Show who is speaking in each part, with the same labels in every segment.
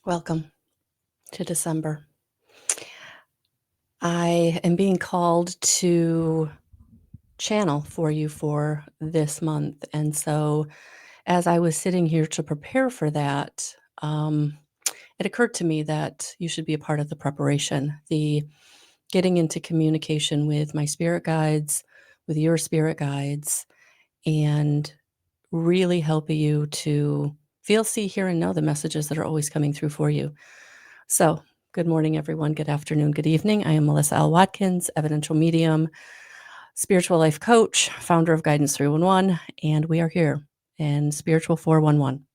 Speaker 1: Welcome to December. I am being called to channel for you for this month. And so, as I was sitting here to prepare for that, it occurred to me that you should be a part of the preparation, the getting into communication with my spirit guides, with your spirit guides, and really helping you to feel, see, hear, and know the messages that are always coming through for you. So, good morning, everyone. Good afternoon. Good evening. I am Melissa L. Watkins, evidential medium, spiritual life coach, founder of Guidance 311, and we are here in Spiritual 411.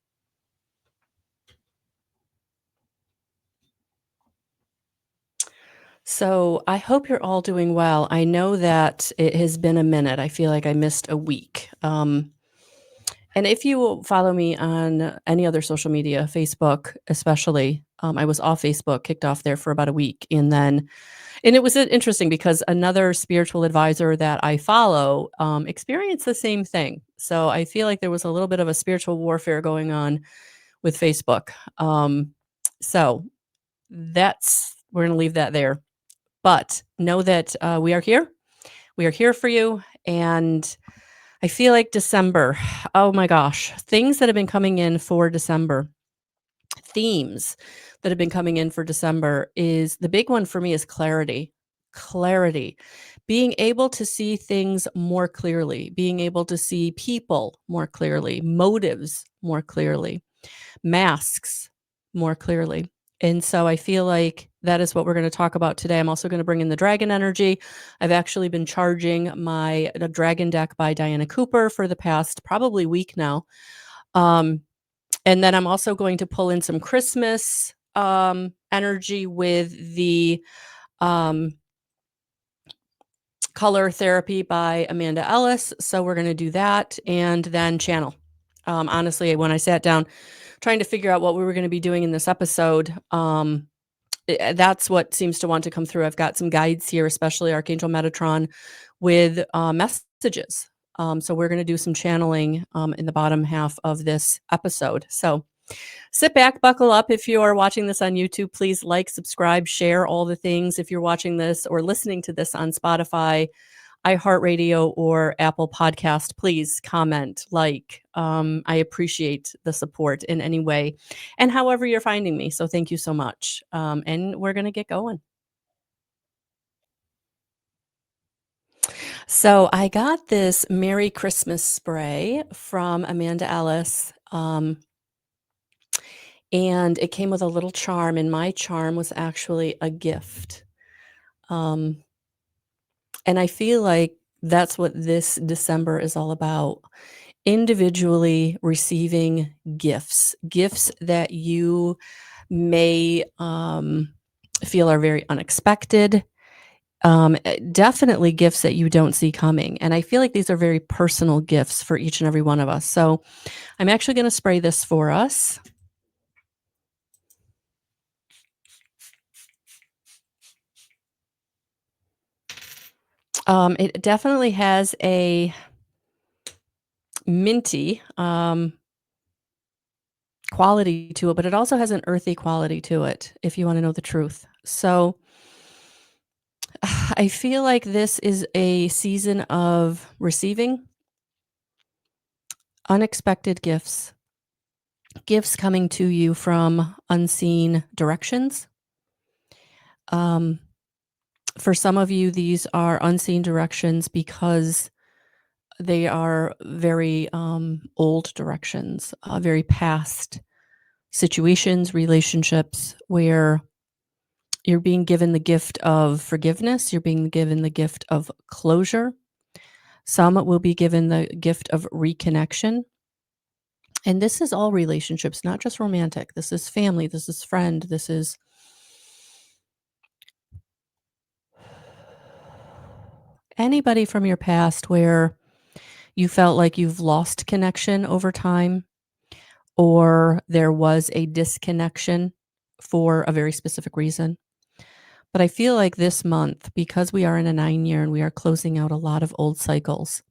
Speaker 1: So, I hope you're all doing well. I know that it has been a minute. I feel like I missed a week. And if you follow me on any other social media, Facebook especially, I was off Facebook, kicked off there for about a week, and it was interesting because another spiritual advisor that I follow experienced the same thing. So I feel like there was a little bit of a spiritual warfare going on with Facebook. So we're going to leave that there. But know that we are here. We are here for you. And I feel like December, oh my gosh, things that have been coming in for December, themes that have been coming in for December is the big one for me is clarity. Clarity. Being able to see things more clearly, being able to see people more clearly, motives more clearly, masks more clearly. And so I feel like that is what we're going to talk about today. I'm also going to bring in the dragon energy. I've actually been charging my dragon deck by Diana Cooper for the past probably week now. And then I'm also going to pull in some Christmas energy with the color therapy by Amanda Ellis. So we're going to do that and then channel. Honestly, when I sat down trying to figure out what we were going to be doing in this episode, that's what seems to want to come through. I've got some guides here, especially Archangel Metatron, with messages. So we're going to do some channeling in the bottom half of this episode. So sit back, buckle up. If you are watching this on YouTube, please like, subscribe, share all the things. If you're watching this or listening to this on Spotify, iHeartRadio, or Apple Podcast, please comment, like. I appreciate the support in any way and however you're finding me. So thank you so much. And we're going to get going. So I got this Merry Christmas spray from Amanda Ellis. And it came with a little charm, and my charm was actually a gift. And I feel like that's what this December is all about. Individually receiving gifts that you may feel are very unexpected. Definitely gifts that you don't see coming. And I feel like these are very personal gifts for each and every one of us. So I'm actually going to spray this for us. It definitely has a minty quality to it, but it also has an earthy quality to it, if you want to know the truth. So I feel like this is a season of receiving unexpected gifts, gifts coming to you from unseen directions. For some of you, these are unseen directions because they are very old directions, very past situations, relationships where you're being given the gift of forgiveness. You're being given the gift of closure. Some will be given the gift of reconnection. And this is all relationships, not just romantic. This is family. This is friend. This is anybody from your past where you felt like you've lost connection over time, or there was a disconnection for a very specific reason. But I feel like this month, because we are in a 9-year and we are closing out a lot of old cycles,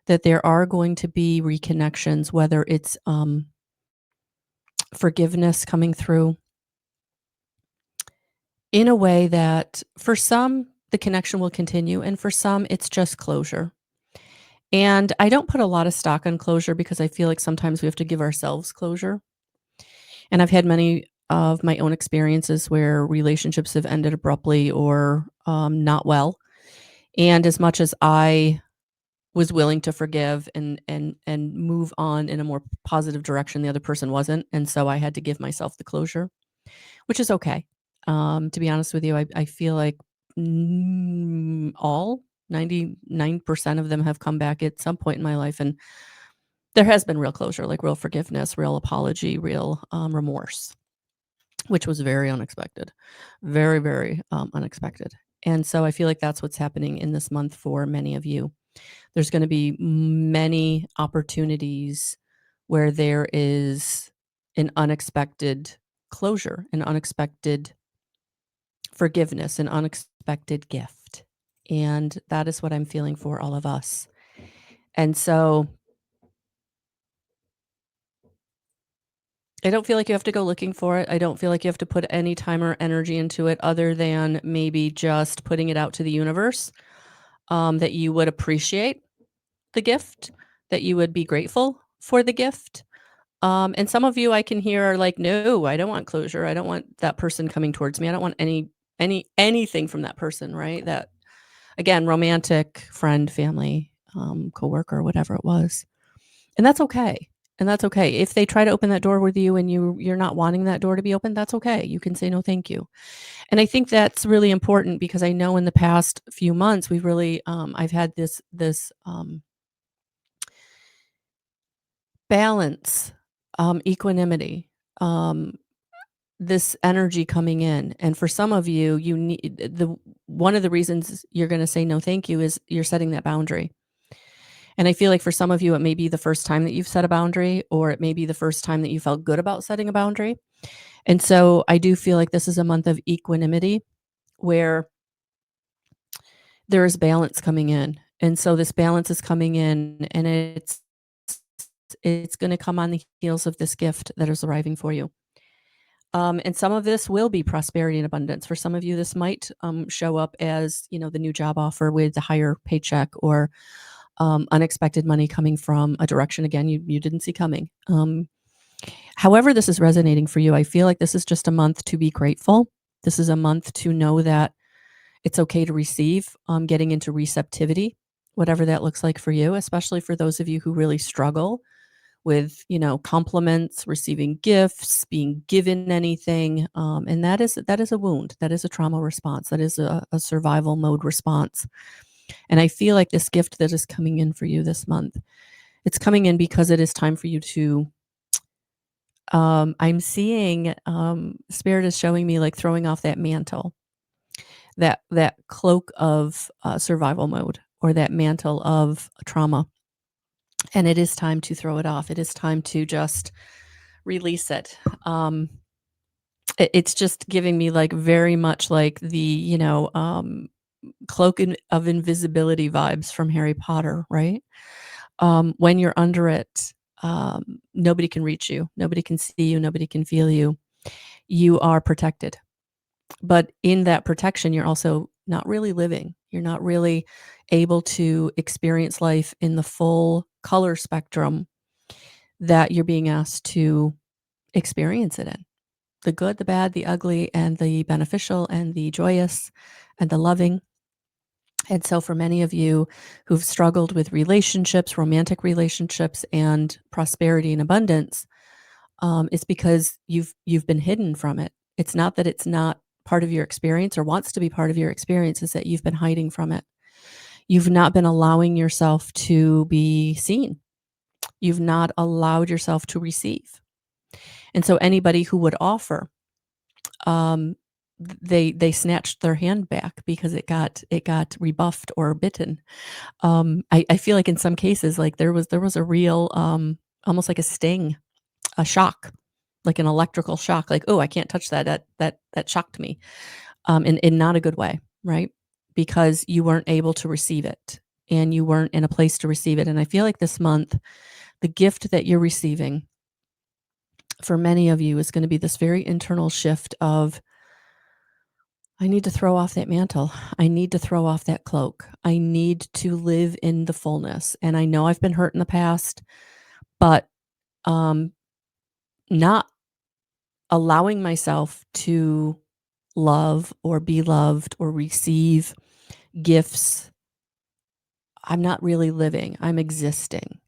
Speaker 1: that there are going to be reconnections, whether it's forgiveness coming through, in a way that for some, the connection will continue, and for some, it's just closure. And I don't put a lot of stock on closure because I feel like sometimes we have to give ourselves closure. And I've had many of my own experiences where relationships have ended abruptly or not well. And as much as I was willing to forgive and move on in a more positive direction, the other person wasn't, and so I had to give myself the closure, which is okay. To be honest with you, I feel like all 99% of them have come back at some point in my life, and there has been real closure, like real forgiveness, real apology, real remorse, which was very unexpected, very, very unexpected. And so I feel like that's what's happening in this month for many of you. There's going to be many opportunities where there is an unexpected closure, an unexpected forgiveness, an unexpected gift. And that is what I'm feeling for all of us. And so I don't feel like you have to go looking for it. I don't feel like you have to put any time or energy into it other than maybe just putting it out to the universe, that you would appreciate the gift, that you would be grateful for the gift. And some of you I can hear are like, no, I don't want closure. I don't want that person coming towards me. I don't want anything from that person, right? That again, romantic, friend, family, coworker, whatever it was. And that's okay. And that's okay. If they try to open that door with you and you're not wanting that door to be open, that's okay. You can say no, thank you. And I think that's really important because I know in the past few months we've really I've had this balance, equanimity, um, this energy coming in. And for some of you, you need the one of the reasons you're going to say no, thank you is you're setting that boundary. And I feel like for some of you, it may be the first time that you've set a boundary, or it may be the first time that you felt good about setting a boundary. And so I do feel like this is a month of equanimity where there is balance coming in. And so this balance is coming in and it's going to come on the heels of this gift that is arriving for you. And some of this will be prosperity and abundance. For some of you, this might show up as, the new job offer with the higher paycheck or unexpected money coming from a direction again you didn't see coming. However, this is resonating for you, I feel like this is just a month to be grateful. This is a month to know that it's okay to receive, getting into receptivity, whatever that looks like for you, especially for those of you who really struggle with, compliments, receiving gifts, being given anything. And that is a wound. That is a trauma response. That is a survival mode response. And I feel like this gift that is coming in for you this month, it's coming in because it is time for you to I'm seeing spirit is showing me like throwing off that mantle, that cloak of survival mode or that mantle of trauma. And it is time to throw it off. It is time to just release it. It's just giving me like very much like the, cloak of invisibility vibes from Harry Potter, right? When you're under it, nobody can reach you, nobody can see you, nobody can feel you. You are protected. But in that protection, you're also not really living. You're not really able to experience life in the full color spectrum that you're being asked to experience it in. The good, the bad, the ugly, and the beneficial, and the joyous, and the loving. And so for many of you who've struggled with relationships, romantic relationships, and prosperity and abundance, it's because you've been hidden from it. It's not that it's not part of your experience or wants to be part of your experience, is that you've been hiding from it. You've not been allowing yourself to be seen. You've not allowed yourself to receive. And so anybody who would offer, um, they snatched their hand back because it got rebuffed or bitten. I feel like in some cases, like there was a real almost like a sting, a shock, like an electrical shock, like, oh, I can't touch that. That shocked me, in not a good way, right? Because you weren't able to receive it, and you weren't in a place to receive it. And I feel like this month, the gift that you're receiving for many of you is going to be this very internal shift of I need to throw off that mantle. I need to throw off that cloak. I need to live in the fullness. And I know I've been hurt in the past, but um, not allowing myself to love or be loved or receive gifts, I'm not really living. I'm existing.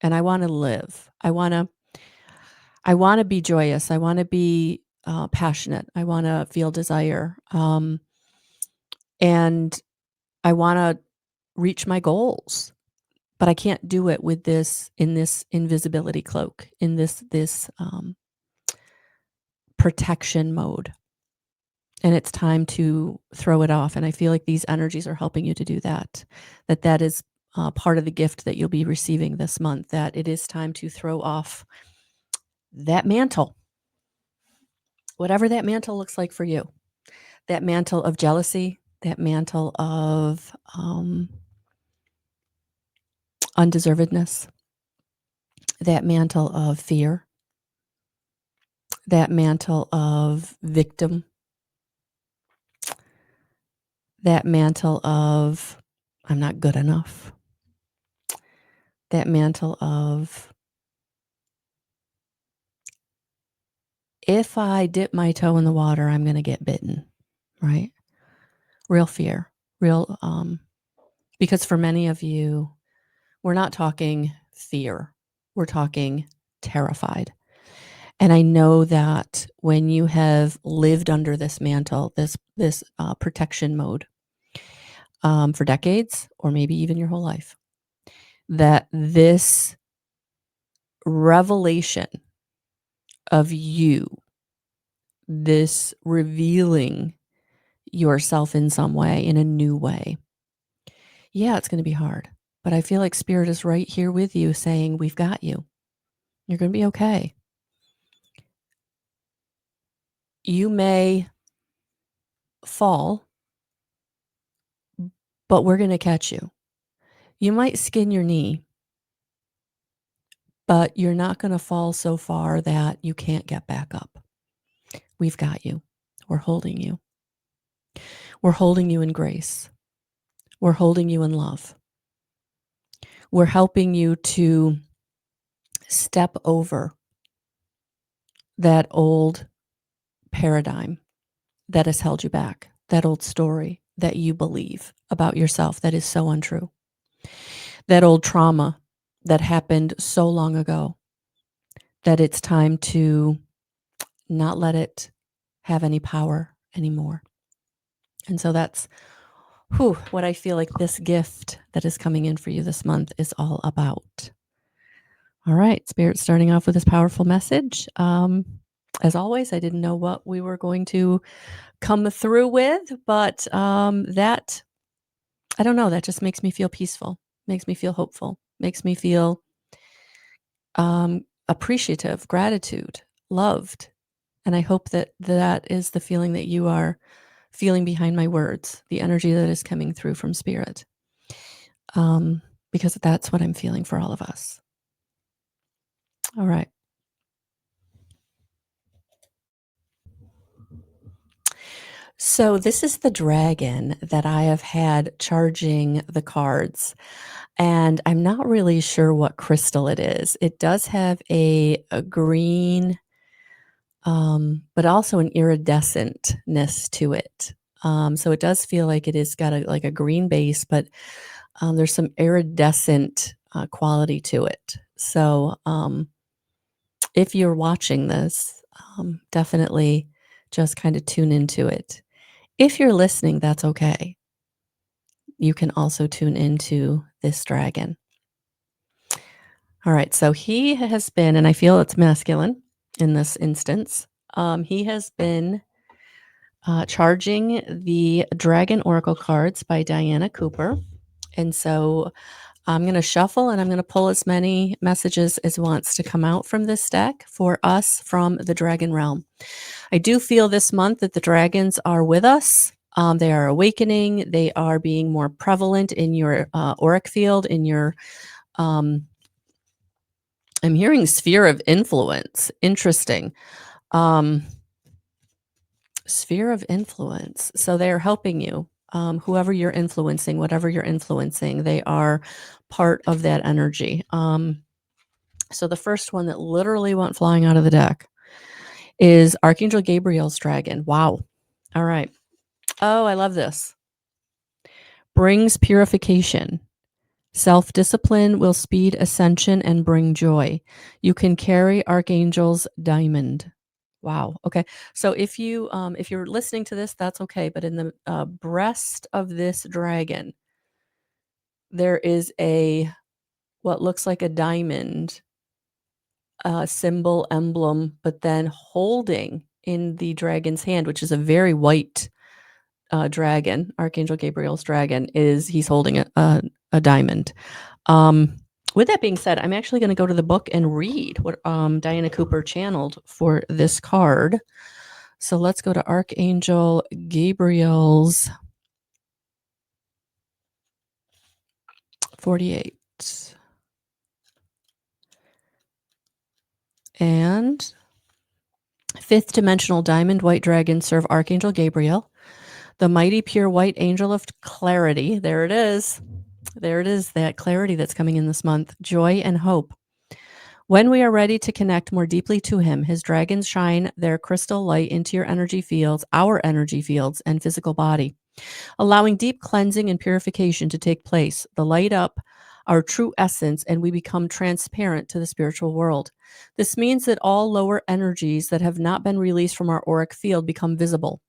Speaker 1: And I want to live. I want to be joyous. I want to be passionate. I want to feel desire. And I want to reach my goals. But I can't do it with this invisibility cloak, in this protection mode. And it's time to throw it off. And I feel like these energies are helping you to do that. That is part of the gift that you'll be receiving this month. That it is time to throw off that mantle, whatever that mantle looks like for you. That mantle of jealousy, that mantle of undeservedness, that mantle of fear, that mantle of victim, that mantle of I'm not good enough, that mantle of if I dip my toe in the water, I'm going to get bitten, right? Real fear, real, because for many of you, we're not talking fear, we're talking terrified. And I know that when you have lived under this mantle, this protection mode for decades, or maybe even your whole life, that this revelation of you, this revealing yourself in some way, in a new way, yeah, it's going to be hard. But I feel like Spirit is right here with you saying, we've got you. You're going to be okay. You may fall, but we're going to catch you. You might skin your knee, but you're not going to fall so far that you can't get back up. We've got you. We're holding you. We're holding you in grace. We're holding you in love. We're helping you to step over that old paradigm that has held you back, that old story that you believe about yourself that is so untrue, that old trauma that happened so long ago that it's time to not let it have any power anymore. And so that's what I feel like this gift that is coming in for you this month is all about. All right, Spirit starting off with this powerful message. As always, I didn't know what we were going to come through with, but that, I don't know, that just makes me feel peaceful, makes me feel hopeful, makes me feel appreciative, gratitude, loved. And I hope that that is the feeling that you are feeling behind my words, the energy that is coming through from Spirit, because that's what I'm feeling for all of us. All right. So this is the dragon that I have had charging the cards, and I'm not really sure what crystal it is. It does have a green, but also an iridescentness to it. So it does feel like it has got like a green base, but there's some iridescent quality to it. So if you're watching this, definitely just kind of tune into it. If you're listening, that's okay. You can also tune into this dragon. All right, so he has been, and I feel it's masculine in this instance, he has been charging the Dragon Oracle cards by Diana Cooper. And so I'm going to shuffle and I'm going to pull as many messages as wants to come out from this deck for us from the Dragon Realm. I do feel this month that the dragons are with us. They are awakening. They are being more prevalent in your auric field, in your, I'm hearing sphere of influence. Interesting. Sphere of influence. So they are helping you. Whoever you're influencing, whatever you're influencing, they are part of that energy. So the first one that literally went flying out of the deck is Archangel Gabriel's dragon. Wow. All right. Oh, I love this. Brings purification. Self-discipline will speed ascension and bring joy. You can carry Archangel's diamond. Wow. Okay. So if you're listening to this, that's okay. But in the breast of this dragon, there is a what looks like a diamond symbol emblem, but then holding in the dragon's hand, which is a very white dragon, Archangel Gabriel's dragon, is he's holding a diamond. Um, with that being said, I'm actually going to go to the book and read what Diana Cooper channeled for this card. So let's go to Archangel Gabriel's 48. And fifth dimensional diamond white dragon serve Archangel Gabriel, the mighty pure white angel of clarity. There it is. There it is, that clarity that's coming in this month, joy and hope. When we are ready to connect more deeply to him, his dragons shine their crystal light into your energy fields, our energy fields, and physical body, allowing deep cleansing and purification to take place. The light up our true essence and we become transparent to the spiritual world. This means that all lower energies that have not been released from our auric field become visible.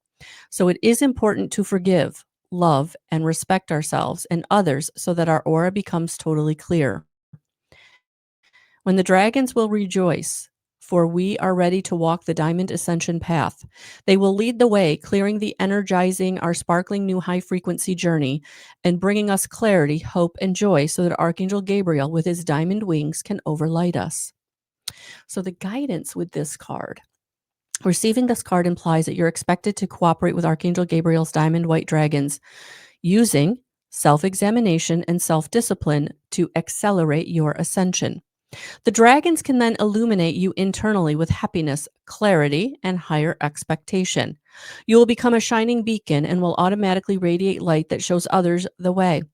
Speaker 1: So it is important to forgive, love, and respect ourselves and others so that our aura becomes totally clear. When the dragons will rejoice, for we are ready to walk the diamond ascension path. They will lead the way, clearing the energizing our sparkling new high frequency journey and bringing us clarity, hope, and joy so that Archangel Gabriel with his diamond wings can overlight us. So the guidance with this card, receiving this card implies that you're expected to cooperate with Archangel Gabriel's diamond white dragons using self-examination and self-discipline to accelerate your ascension. The dragons can then illuminate you internally with happiness, clarity, and higher expectation. You will become a shining beacon and will automatically radiate light that shows others the way.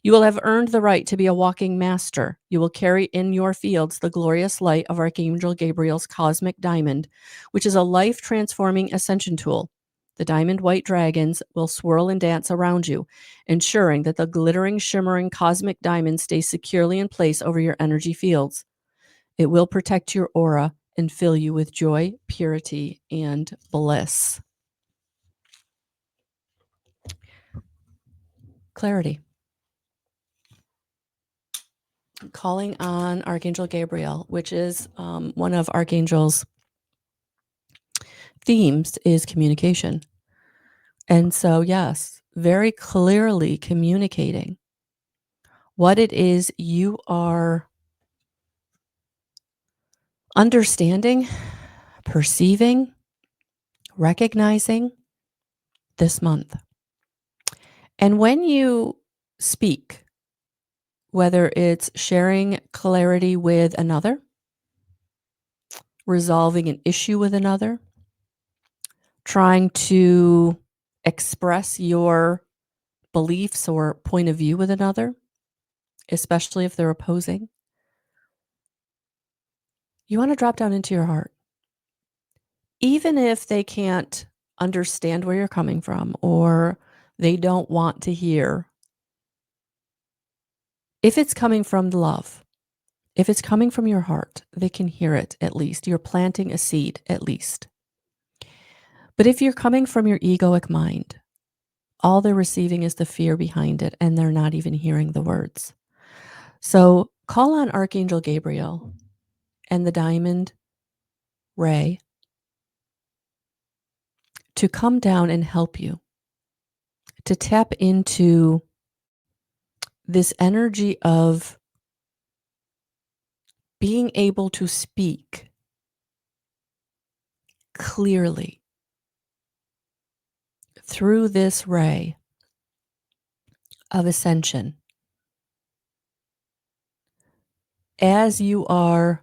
Speaker 1: You will have earned the right to be a walking master. You will carry in your fields the glorious light of Archangel Gabriel's cosmic diamond, which is a life transforming ascension tool. The diamond white dragons will swirl and dance around you, ensuring that the glittering, shimmering cosmic diamond stays securely in place over your energy fields. It will protect your aura and fill you with joy, purity, and bliss. Clarity. Calling on Archangel Gabriel, which is one of Archangel's themes, is communication. And so, yes, very clearly communicating what it is you are understanding, perceiving, recognizing this month. And when you speak, whether it's sharing clarity with another, resolving an issue with another, trying to express your beliefs or point of view with another, especially if they're opposing, you want to drop down into your heart. Even if they can't understand where you're coming from or they don't want to hear, if it's coming from love, if it's coming from your heart, they can hear it at least. You're planting a seed at least. But if you're coming from your egoic mind, all they're receiving is the fear behind it, and they're not even hearing the words. So call on Archangel Gabriel and the diamond ray to come down and help you, to tap into this energy of being able to speak clearly through this ray of ascension as you are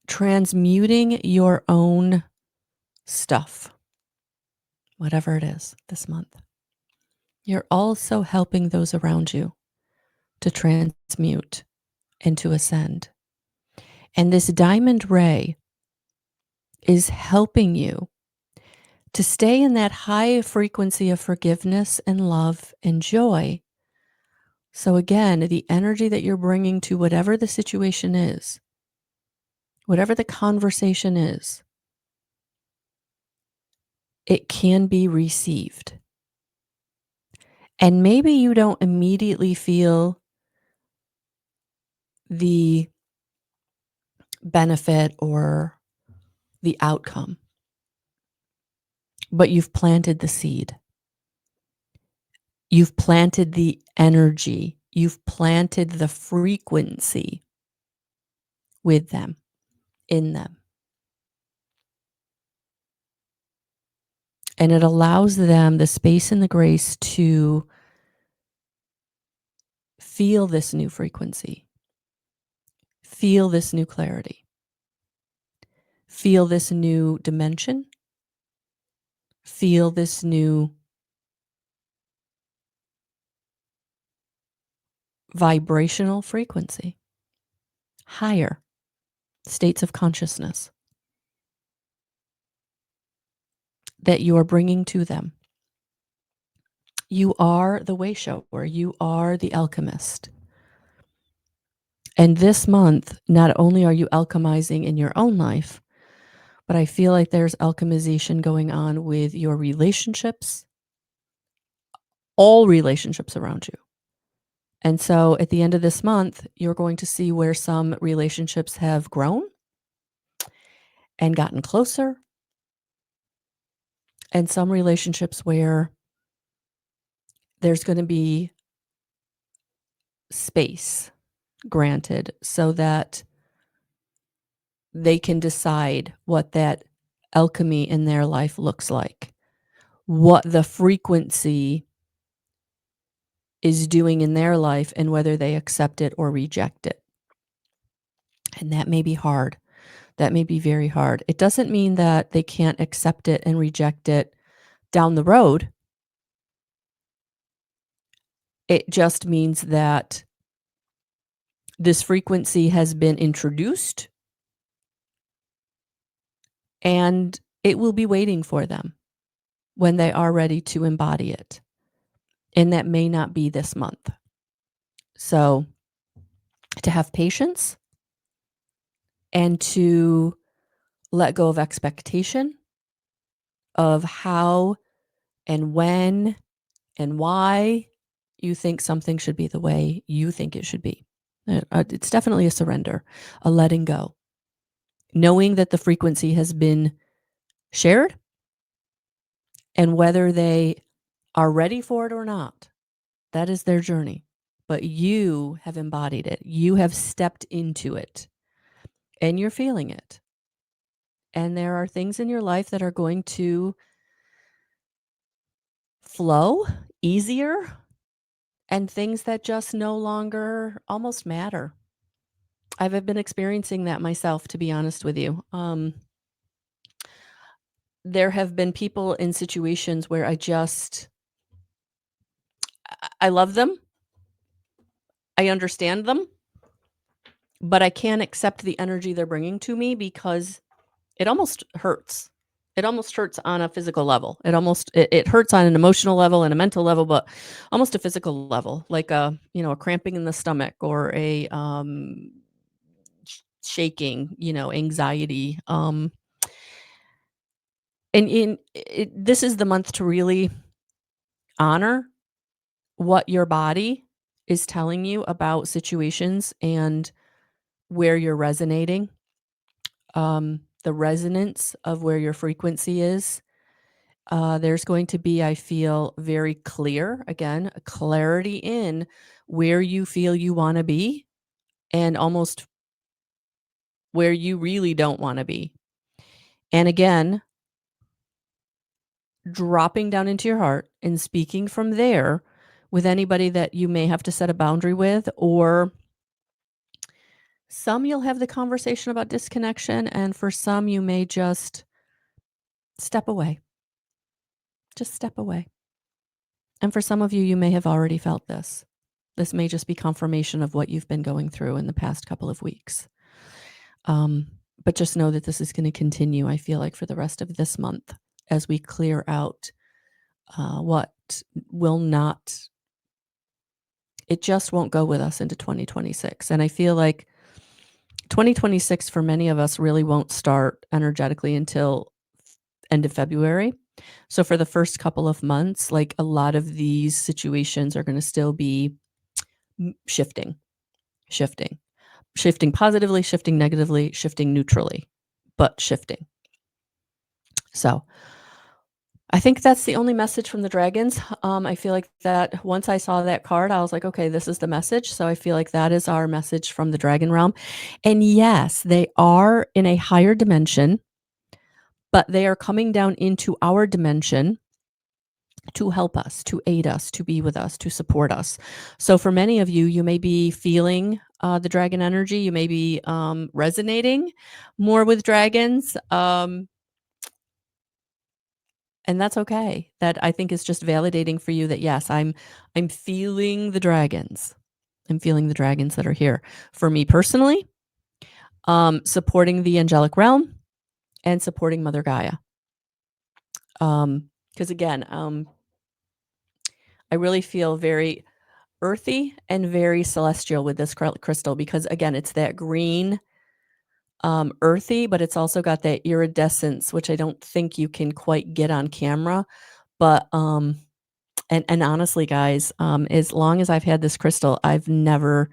Speaker 1: transmuting your own stuff. whatever it is this month, you're also helping those around you to transmute and to ascend. And this diamond ray is helping you to stay in that high frequency of forgiveness and love and joy. So, again, the energy that you're bringing to whatever the situation is, whatever the conversation is, it can be received. And maybe you don't immediately feel the benefit or the outcome, but you've planted the seed. You've planted the energy. You've planted the frequency with them, in them. And it allows them the space and the grace to feel this new frequency, feel this new clarity, feel this new dimension, feel this new vibrational frequency, higher states of consciousness that you are bringing to them. You are the way shower. You are the alchemist. And this month, not only are you alchemizing in your own life, but I feel like there's alchemization going on with your relationships, all relationships around you. And so at the end of this month, you're going to see where some relationships have grown and gotten closer, and some relationships where there's going to be space granted so that they can decide what that alchemy in their life looks like, what the frequency is doing in their life, and whether they accept it or reject it. And that may be hard. That may be very hard. It doesn't mean that they can't accept it and reject it down the road. It just means that this frequency has been introduced and it will be waiting for them when they are ready to embody it. And that may not be this month. So to have patience and to let go of expectation of how and when and why you think something should be the way you think it should be. It's definitely a surrender, a letting go, knowing that the frequency has been shared, and whether they are ready for it or not, that is their journey. But you have embodied it. You have stepped into it, and you're feeling it. And there are things in your life that are going to flow easier, and things that just no longer almost matter. I've been experiencing that myself, to be honest with you. There have been people in situations where I love them, I understand them, but I can't accept the energy they're bringing to me because it almost hurts. It almost hurts on a physical level. It hurts on an emotional level and a mental level, but almost a physical level, like a cramping in the stomach or a shaking, anxiety. This is the month to really honor what your body is telling you about situations and where you're resonating. The resonance of where your frequency is. There's going to be, I feel, very clear, again, a clarity in where you feel you want to be and almost where you really don't want to be. And again, dropping down into your heart and speaking from there with anybody that you may have to set a boundary with, or some you'll have the conversation about disconnection, and for some you may just step away Just step away. And for some of you, you may have already felt this. This may just be confirmation of what you've been going through in the past couple of weeks. Um, but just know that this is going to continue, I feel like, for the rest of this month as we clear out what will not, it just won't go with us into 2026. And I feel like 2026 for many of us really won't start energetically until end of February. So for the first couple of months, like a lot of these situations are going to still be shifting, shifting, shifting positively, shifting negatively, shifting neutrally, but shifting. So I think that's the only message from the dragons. I feel like that once I saw that card, I was like, okay, this is the message. So I feel like that is our message from the dragon realm. And yes, they are in a higher dimension, but they are coming down into our dimension to help us, to aid us, to be with us, to support us. So for many of you, you may be feeling the dragon energy. You may be resonating more with dragons. And that's okay. That I think is just validating for you that yes, I'm feeling the dragons. I'm feeling the dragons that are here. For me personally, supporting the angelic realm and supporting Mother Gaia. Because again, I really feel very earthy and very celestial with this crystal because again, it's that green, earthy, but it's also got that iridescence, which I don't think you can quite get on camera. But and honestly, guys, as long as I've had this crystal, I've never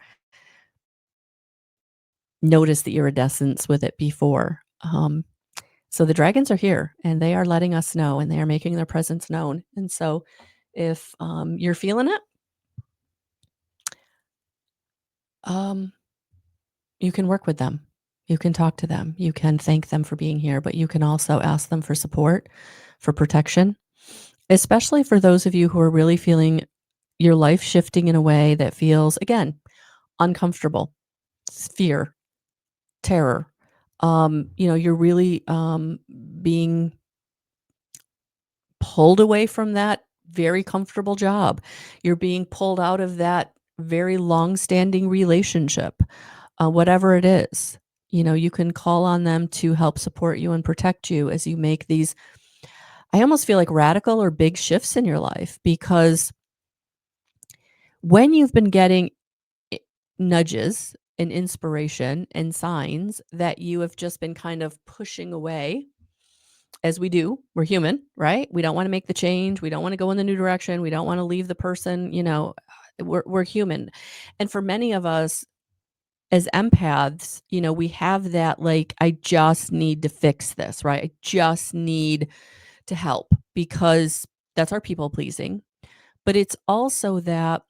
Speaker 1: noticed the iridescence with it before. So the dragons are here, and they are letting us know, and they are making their presence known. And so, if you're feeling it, um, you can work with them. You can talk to them. You can thank them for being here, but you can also ask them for support, for protection, especially for those of you who are really feeling your life shifting in a way that feels, again, uncomfortable, fear, terror. You're really being pulled away from that very comfortable job. You're being pulled out of that very long-standing relationship, whatever it is. You can call on them to help support you and protect you as you make these, I almost feel like radical or big shifts in your life, because when you've been getting nudges and inspiration and signs that you have just been kind of pushing away, as we do, we're human, right? We don't want to make the change. We don't want to go in the new direction. We don't want to leave the person, we're human. And for many of us as empaths, we have that, like, I just need to fix this, right? I just need to help, because that's our people pleasing. But it's also that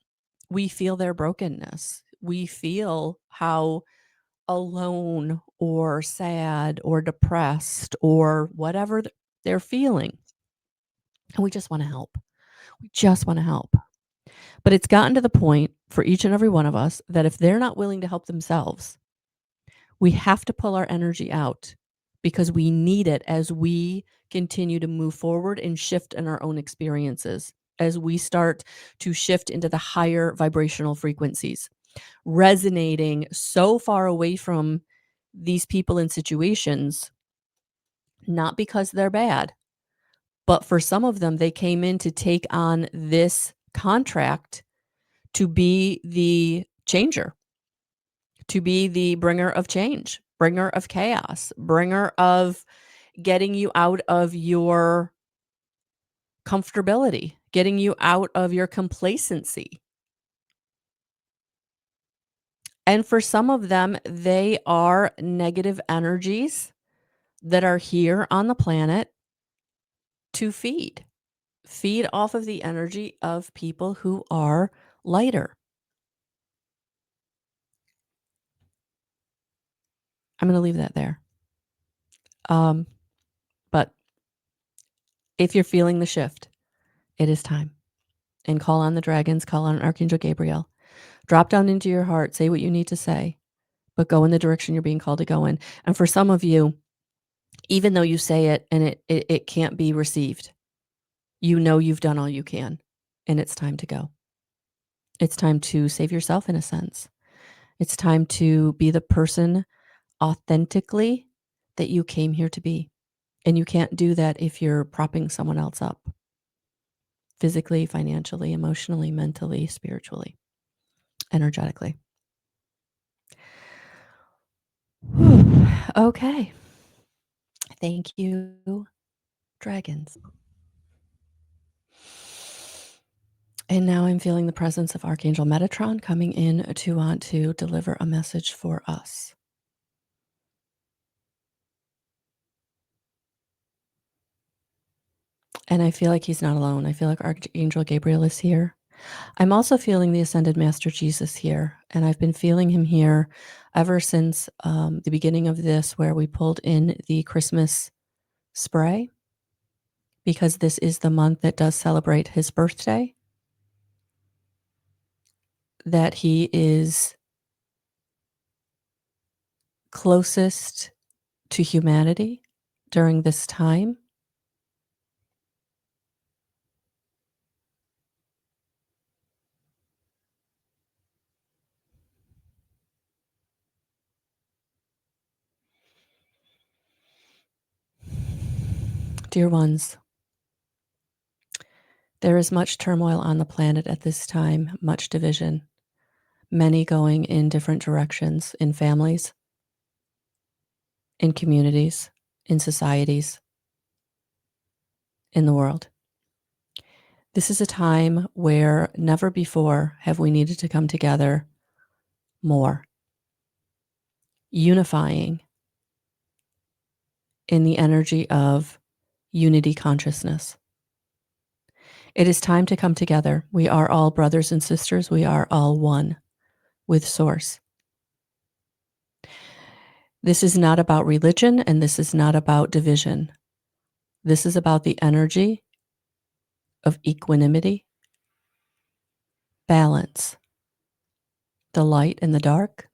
Speaker 1: we feel their brokenness. We feel how alone or sad or depressed or whatever they're feeling. And we just want to help. We just want to help. But it's gotten to the point for each and every one of us that if they're not willing to help themselves, we have to pull our energy out, because we need it as we continue to move forward and shift in our own experiences, as we start to shift into the higher vibrational frequencies, resonating so far away from these people and situations, not because they're bad, but for some of them, they came in to take on this contract to be the changer, to be the bringer of change, bringer of chaos, bringer of getting you out of your comfortability, getting you out of your complacency. And for some of them, they are negative energies that are here on the planet to feed off of the energy of people who are lighter. I'm going to leave that there. But if you're feeling the shift, it is time. And call on the dragons, call on Archangel Gabriel. Drop down into your heart, say what you need to say, but go in the direction you're being called to go in. And for some of you, even though you say it and it can't be received, You know you've done all you can, and it's time to go. It's time to save yourself in a sense. It's time to be the person authentically that you came here to be. And you can't do that if you're propping someone else up physically, financially, emotionally, mentally, spiritually, energetically. Whew. Okay. Thank you, dragons. And now I'm feeling the presence of Archangel Metatron coming in to want to deliver a message for us. And I feel like he's not alone. I feel like Archangel Gabriel is here. I'm also feeling the Ascended Master Jesus here. And I've been feeling him here ever since the beginning of this, where we pulled in the Christmas spray, because this is the month that does celebrate his birthday, that he is closest to humanity during this time. Dear ones, there is much turmoil on the planet at this time, much division, many going in different directions in families, in communities, in societies, in the world. This is a time where never before have we needed to come together more, unifying in the energy of unity consciousness. It is time to come together. We are all brothers and sisters. We are all one with Source. This is not about religion, and this is not about division. This is about the energy of equanimity, balance, the light and the dark,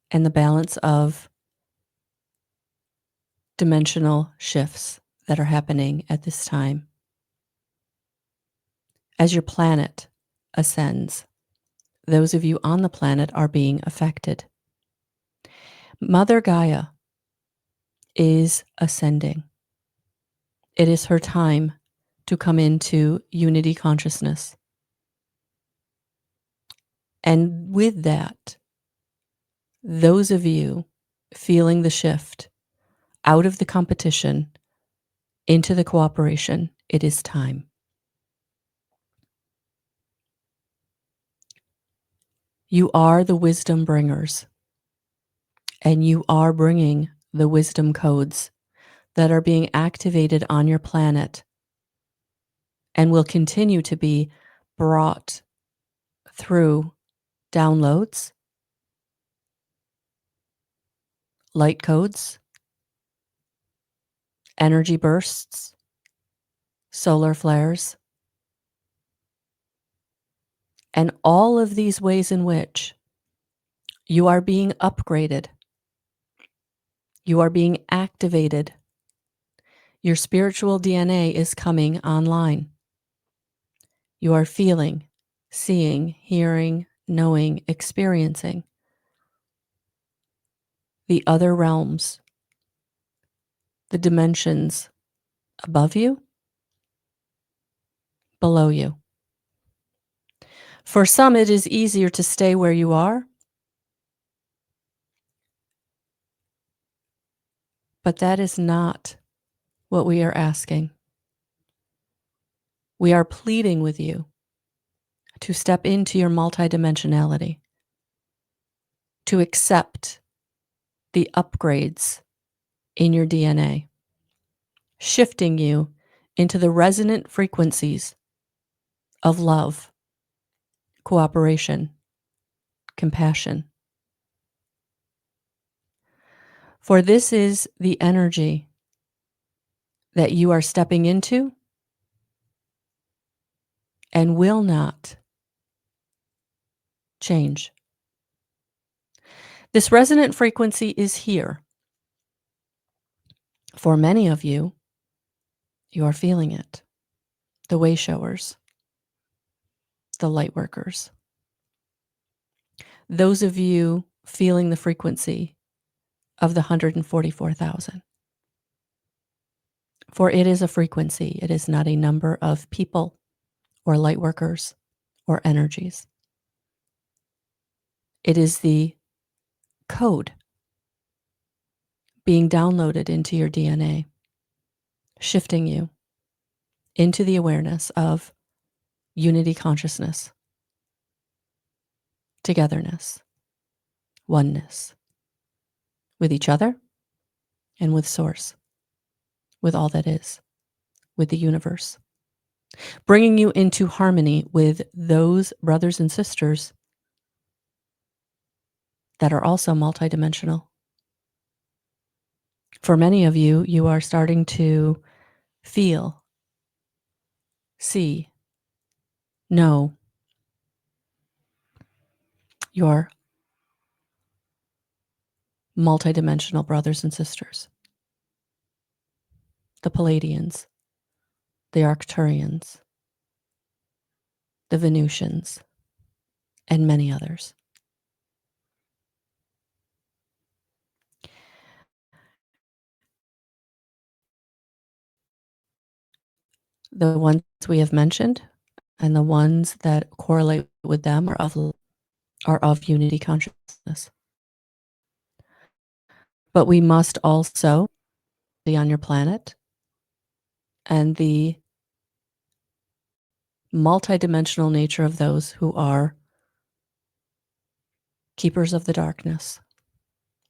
Speaker 1: and the balance of dimensional shifts that are happening at this time. As your planet ascends, those of you on the planet are being affected. Mother Gaia is ascending. It is her time to come into unity consciousness. And with that, those of you feeling the shift out of the competition into the cooperation, it is time. You are the wisdom bringers, and you are bringing the wisdom codes that are being activated on your planet and will continue to be brought through downloads, light codes, energy bursts, solar flares, and all of these ways in which you are being upgraded, you are being activated. Your spiritual DNA is coming online. You are feeling, seeing, hearing, knowing, experiencing the other realms, the dimensions above you, below you. For some, it is easier to stay where you are, but that is not what we are asking. We are pleading with you to step into your multidimensionality, to accept the upgrades in your DNA, shifting you into the resonant frequencies of love, cooperation, compassion. For this is the energy that you are stepping into and will not change. This resonant frequency is here for many of you You are feeling it. The way showers, the light workers. Those of you feeling the frequency of the 144,000. For it is a frequency. It is not a number of people or light workers or energies. It is the code being downloaded into your DNA, shifting you into the awareness of unity consciousness, togetherness, oneness with each other and with Source, with all that is, with the universe, bringing you into harmony with those brothers and sisters that are also multidimensional. For many of you, you are starting to feel, see, know your multidimensional brothers and sisters, the Palladians, the Arcturians, the Venusians, and many others. The ones we have mentioned and the ones that correlate with them are of unity consciousness. But we must also be on your planet and the multidimensional nature of those who are keepers of the darkness,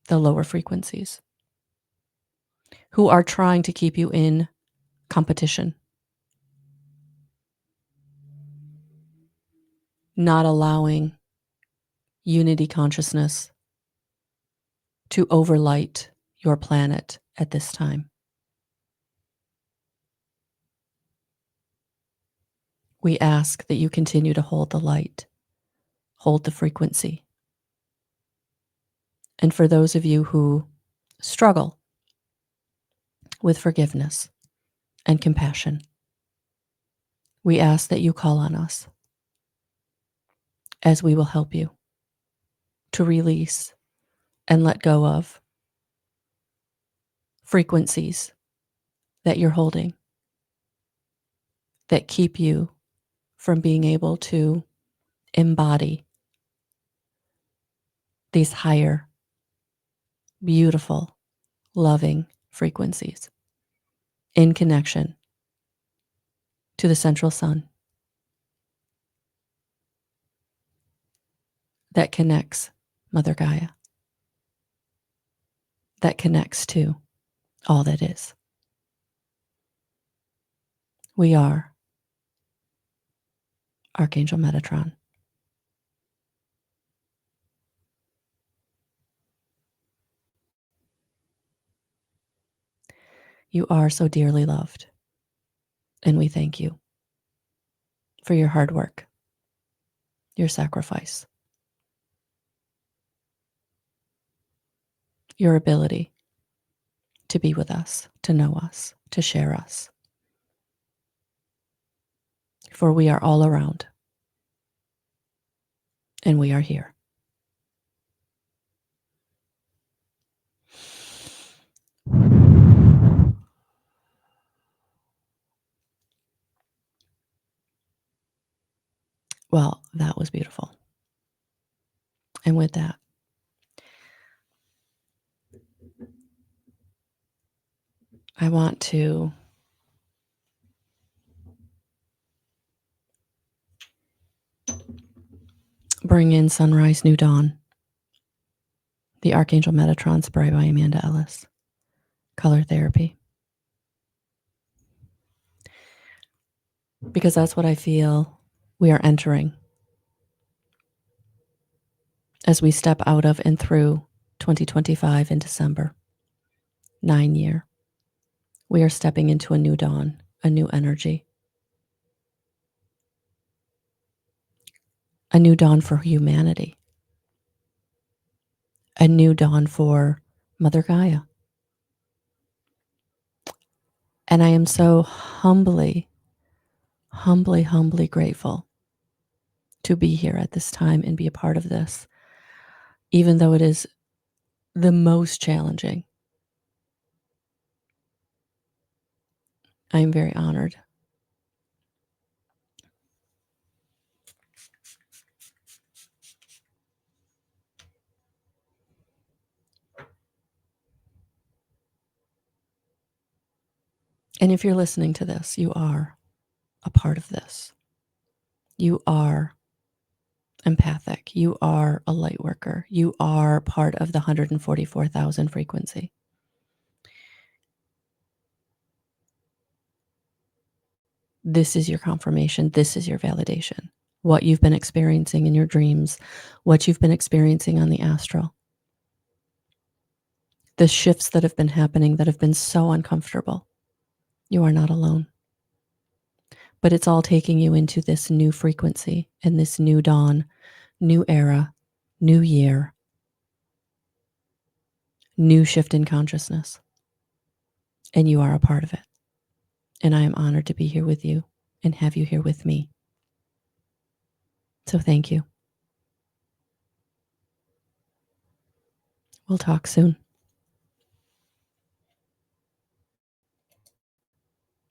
Speaker 1: the lower frequencies, who are trying to keep you in competition, not allowing unity consciousness to overlight your planet at this time. We ask that you continue to hold the light, hold the frequency. And for those of you who struggle with forgiveness and compassion, we ask that you call on us as we will help you to release and let go of frequencies that you're holding that keep you from being able to embody these higher, beautiful, loving frequencies in connection to the central sun that connects Mother Gaia, that connects to all that is. We are Archangel Metatron. You are so dearly loved, and we thank you for your hard work, your sacrifice, your ability to be with us, to know us, to share us. For we are all around, and we are here. Well, that was beautiful. And with that, I want to bring in Sunrise New Dawn, the Archangel Metatron spray by Amanda Ellis, color therapy. Because that's what I feel we are entering as we step out of and through 2025 in December, 9-year. We are stepping into a new dawn, a new energy, a new dawn for humanity, a new dawn for Mother Gaia. And I am so humbly, humbly, humbly grateful to be here at this time and be a part of this, even though it is the most challenging. I am very honored. And if you're listening to this, you are a part of this. You are empathic. You are a light worker. You are part of the 144,000 frequency. This is your confirmation. This is your validation. What you've been experiencing in your dreams, what you've been experiencing on the astral, the shifts that have been happening that have been so uncomfortable. You are not alone. But it's all taking you into this new frequency and this new dawn, new era, new year, new shift in consciousness. And you are a part of it. And I am honored to be here with you and have you here with me. So thank you. We'll talk soon.